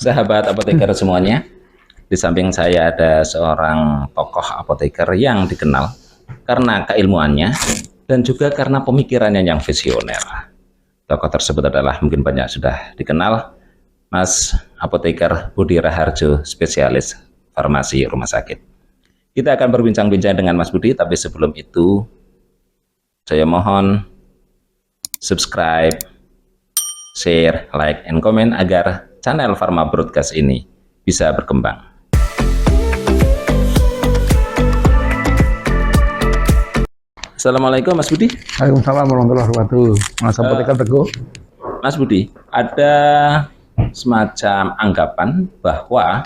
Sahabat apoteker semuanya, di samping saya ada seorang tokoh apoteker yang dikenal karena keilmuannya dan juga karena pemikirannya yang visioner. Tokoh tersebut adalah mungkin banyak sudah dikenal, Mas Apoteker Budi Raharjo, spesialis farmasi rumah sakit. Kita akan berbincang-bincang dengan Mas Budi, tapi sebelum itu saya mohon subscribe, share, like, and comment agar channel Pharma Broadcast ini bisa berkembang. Assalamualaikum Mas Budi. Waalaikumsalam warahmatullahi wabarakatuh. Mas Apoteker Teguh. Mas Budi, ada semacam anggapan bahwa,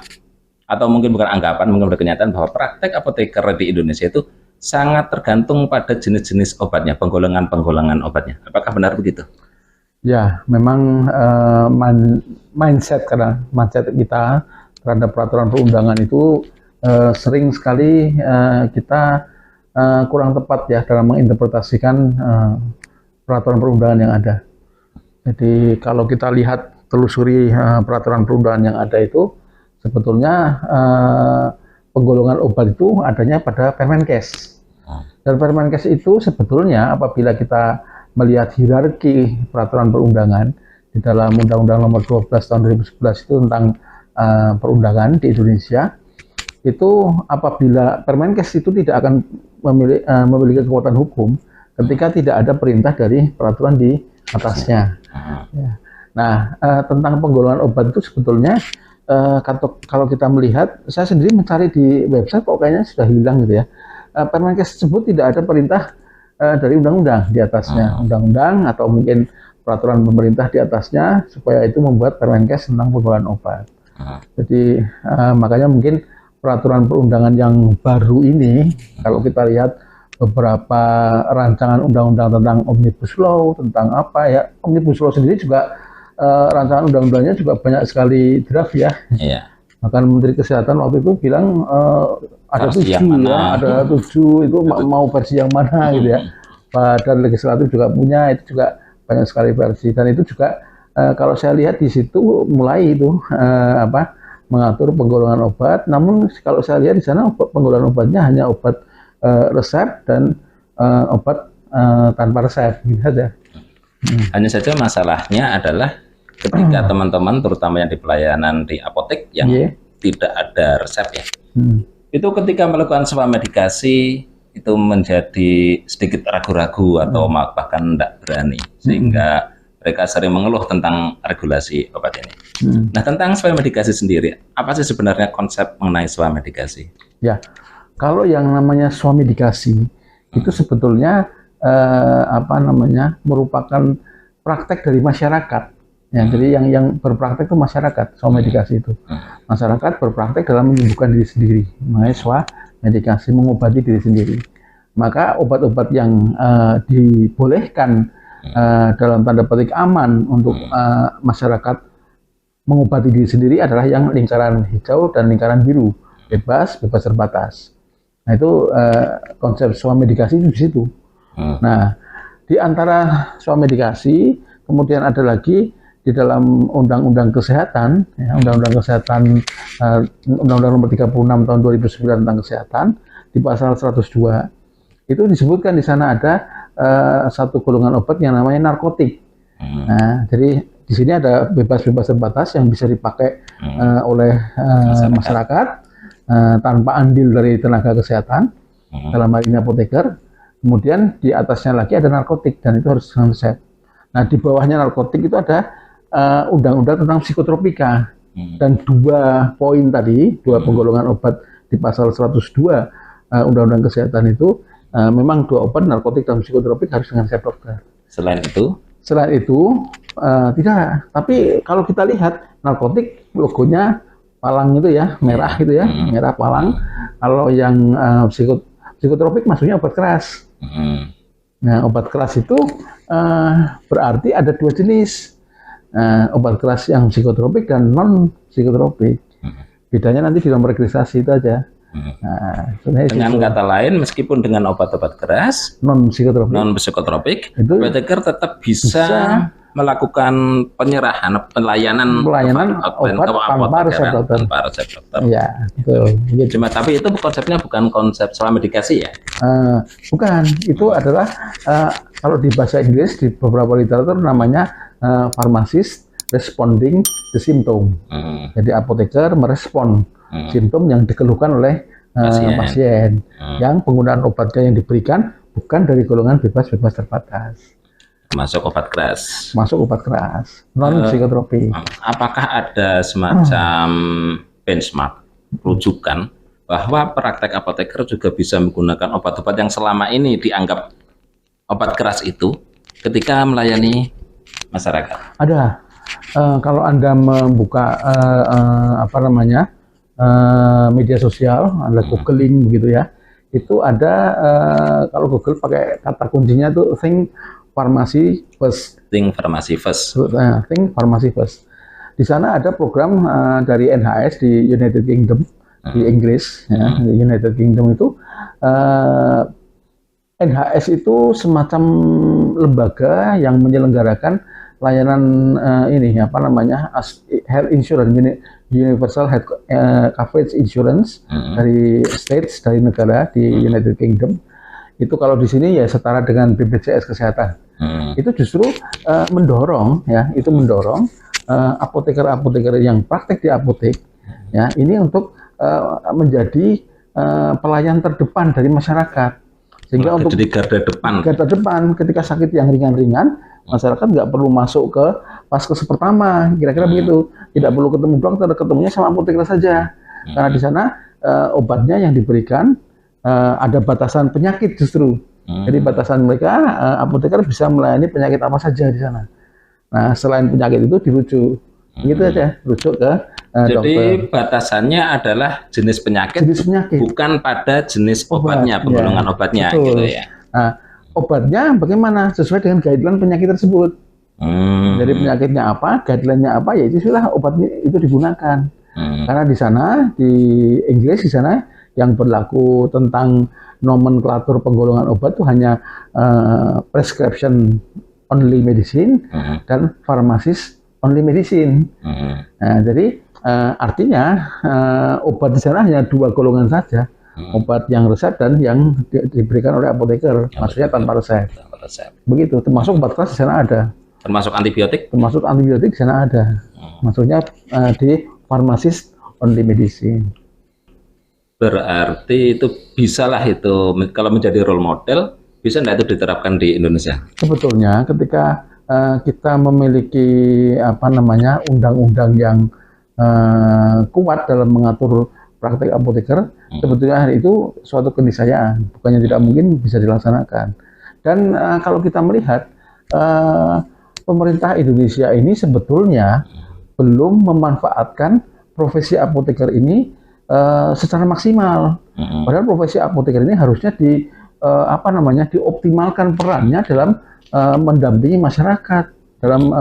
atau mungkin bukan anggapan, mungkin ada kenyataan bahwa praktek apoteker di Indonesia itu sangat tergantung pada jenis-jenis obatnya, penggolongan-penggolongan obatnya. Apakah benar begitu? Ya, memang mindset kita terhadap peraturan perundangan itu sering sekali kita kurang tepat ya dalam menginterpretasikan peraturan perundangan yang ada. Jadi kalau kita lihat telusuri peraturan perundangan yang ada itu, sebetulnya penggolongan obat itu adanya pada Permenkes. Dan Permenkes itu sebetulnya apabila kita melihat hierarki peraturan perundangan di dalam Undang-Undang Nomor 12 Tahun 2011 itu tentang perundangan di Indonesia, itu apabila Permenkes itu tidak akan memiliki kekuatan hukum ketika tidak ada perintah dari peraturan di atasnya. Ya. Nah, tentang penggolongan obat itu sebetulnya kalau kita melihat, saya sendiri mencari di website kok kayaknya sudah hilang gitu ya. Permenkes tersebut tidak ada perintah dari undang-undang di atasnya, undang-undang atau mungkin peraturan pemerintah di atasnya supaya itu membuat Permenkes tentang penggolongan obat. Jadi makanya mungkin peraturan perundangan yang baru ini, kalau kita lihat beberapa rancangan undang-undang tentang Omnibus Law, tentang apa ya, Omnibus Law sendiri juga rancangan undang-undangnya juga banyak sekali draft ya. Iya. Bahkan Menteri Kesehatan waktu itu bilang ada 7 ya, ada 7 itu mau versi yang mana gitu ya. Badan legislatif juga punya, itu juga banyak sekali versi, dan itu juga kalau saya lihat di situ mulai itu mengatur penggolongan obat. Namun kalau saya lihat di sana penggolongan obatnya hanya obat resep dan obat tanpa resep gitu saja. Hanya saja masalahnya adalah ketika teman-teman terutama yang di pelayanan di apotek yang tidak ada resep ya, itu ketika melakukan swamedikasi itu menjadi sedikit ragu-ragu atau bahkan tidak berani, sehingga mereka sering mengeluh tentang regulasi obat ini. Nah, tentang swamedikasi sendiri, apa sih sebenarnya konsep mengenai swamedikasi? Ya, kalau yang namanya swamedikasi itu sebetulnya merupakan praktek dari masyarakat. Ya, jadi yang berpraktek itu masyarakat, swamedikasi itu. Masyarakat berpraktek dalam menyembuhkan diri sendiri, makanya swamedikasi, mengobati diri sendiri. Maka obat-obat yang dibolehkan dalam tanda petik aman untuk masyarakat mengobati diri sendiri adalah yang lingkaran hijau dan lingkaran biru, bebas terbatas. Nah, itu konsep swamedikasi di situ. Nah, di antara swamedikasi kemudian ada lagi di dalam Undang-Undang Kesehatan, ya, Undang-Undang Kesehatan, Undang-Undang Nomor 36 Tahun 2009 tentang Kesehatan, di pasal 102 itu disebutkan di sana ada satu golongan obat yang namanya narkotik. Nah, jadi di sini ada bebas terbatas yang bisa dipakai oleh masyarakat tanpa andil dari tenaga kesehatan, dalam hal ini apoteker. Kemudian di atasnya lagi ada narkotik dan itu harus dengan resep. Nah, di bawahnya narkotik itu ada undang-undang tentang psikotropika, dan 2 poin tadi, 2 penggolongan obat di pasal 102 Undang-Undang Kesehatan itu memang 2 obat, narkotik dan psikotropik, harus dengan resep dokter. Selain itu tidak. Tapi kalau kita lihat narkotik logonya palang itu ya, merah gitu ya, merah palang. Kalau yang psikotropik maksudnya obat keras. Nah, obat keras itu berarti ada 2 jenis, obat keras yang psikotropik dan non psikotropik. Bedanya nanti di nomor registrasi itu aja. Nah, dengan kata lain, meskipun dengan obat-obat keras non psikotropik, apoteker tetap bisa melakukan pelayanan obat tanpa resep dokter. Tanpa resep dokter. Iya, betul. Gitu. Cuma tapi itu konsepnya bukan konsep soal medikasi ya? Bukan, itu adalah kalau di bahasa Inggris di beberapa literatur namanya pharmacist responding the symptom. Jadi apoteker merespon simptom yang dikeluhkan oleh pasien. Yang penggunaan obatnya yang diberikan bukan dari golongan bebas terbatas. Masuk obat keras. Masuk obat keras, non psikotropi. Apakah ada semacam benchmark rujukan bahwa praktek apoteker juga bisa menggunakan obat-obat yang selama ini dianggap obat keras itu ketika melayani masyarakat? Ada. Kalau Anda membuka media sosial, Anda googling begitu ya, itu ada kalau Google pakai kata kuncinya itu think pharmacy first. Think pharmacy first. Think pharmacy first. Di sana ada program dari NHS di United Kingdom, di Inggris, ya, di United Kingdom itu NHS itu semacam lembaga yang menyelenggarakan layanan health insurance, universal health coverage insurance dari states, dari negara di United Kingdom. Itu kalau di sini ya setara dengan BPJS kesehatan. Itu justru mendorong apoteker-apoteker yang praktek di apotek ya ini untuk menjadi pelayan terdepan dari masyarakat, sehingga untuk jadi garda depan ketika sakit yang ringan-ringan masyarakat nggak perlu masuk ke vaskes pertama, kira-kira begitu, tidak perlu ketemu dokter, ketemunya sama apoteker saja karena di sana obatnya yang diberikan ada batasan penyakit justru. Jadi batasan mereka apoteker bisa melayani penyakit apa saja di sana. Nah, selain penyakit itu dirujuk, gitu aja, rujuk ke jadi dokter. Batasannya adalah jenis penyakit, bukan pada jenis obatnya, penggolongan obatnya, betul. gitu ya. Nah, obatnya bagaimana sesuai dengan guideline penyakit tersebut. Jadi penyakitnya apa, guideline-nya apa, ya itu sudah obatnya itu digunakan. Karena di sana di Inggris di sana yang berlaku tentang nomenklatur penggolongan obat itu hanya prescription only medicine dan pharmacist only medicine. Nah, jadi artinya obat di sana hanya dua golongan saja, obat yang resep dan yang diberikan oleh apoteker, maksudnya tanpa resep. Begitu, termasuk obat keras di sana ada. Termasuk antibiotik? Termasuk antibiotik di sana ada. Maksudnya di pharmacist only medicine. Berarti itu bisalah itu kalau menjadi role model, bisa nggak itu diterapkan di Indonesia? Sebetulnya ketika kita memiliki undang-undang yang kuat dalam mengatur praktek apoteker, sebetulnya itu suatu keniscayaan, bukannya tidak mungkin bisa dilaksanakan. Dan kalau kita melihat pemerintah Indonesia ini sebetulnya belum memanfaatkan profesi apoteker ini secara maksimal. Padahal profesi apoteker ini harusnya dioptimalkan perannya dalam mendampingi masyarakat, dalam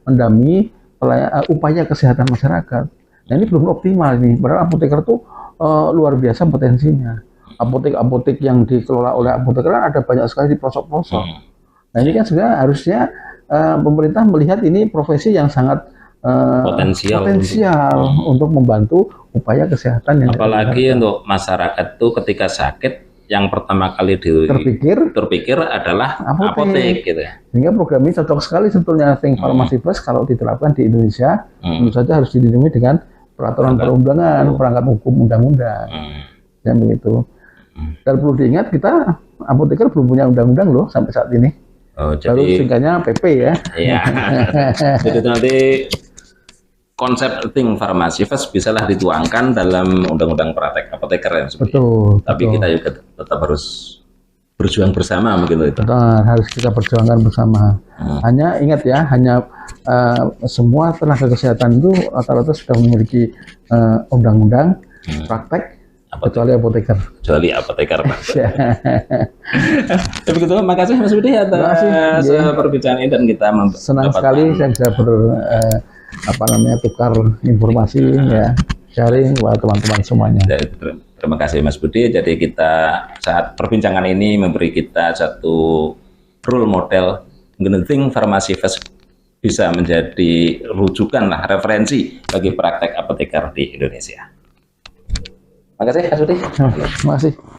mendampingi upaya kesehatan masyarakat. Nah, ini belum optimal ini. Padahal apoteker itu luar biasa potensinya. Apotek-apotek yang dikelola oleh apoteker ada banyak sekali di pelosok-pelosok. Nah, ini kan sebenarnya harusnya pemerintah melihat ini profesi yang sangat potensial untuk membantu upaya kesehatan yang apalagi untuk masyarakat tuh ketika sakit yang pertama kali terpikir adalah apotek gitu ya. Sehingga program ini cocok sekali sebetulnya Think Pharmacy First kalau diterapkan di Indonesia, tentu saja harus dilindungi dengan peraturan perundangan, perangkat hukum undang-undang. Dan begitu. Dan perlu diingat kita apoteker belum punya undang-undang loh sampai saat ini. Baru singkatnya PP ya. Iya. Jadi nanti konsep Think Pharmacy First bisalah dituangkan dalam undang-undang praktek apoteker ya. Betul. Tapi kita juga tetap harus berjuang bersama begitu itu. Harus kita perjuangkan bersama. Hanya ingat ya, semua tenaga kesehatan itu rata-rata sudah memiliki undang-undang praktek kecuali apoteker. Kecuali apoteker. Begitu, makasih Mas Budi atas perbincangan ini dan kita senang sekali saya bisa tukar informasi ya, sharing buat teman-teman semuanya. Terima kasih Mas Budi. Jadi kita saat perbincangan ini memberi kita satu role model Genting Farmasi First bisa menjadi rujukan lah, referensi bagi praktek apoteker di Indonesia. Makasih Pak Sudi. Terima kasih.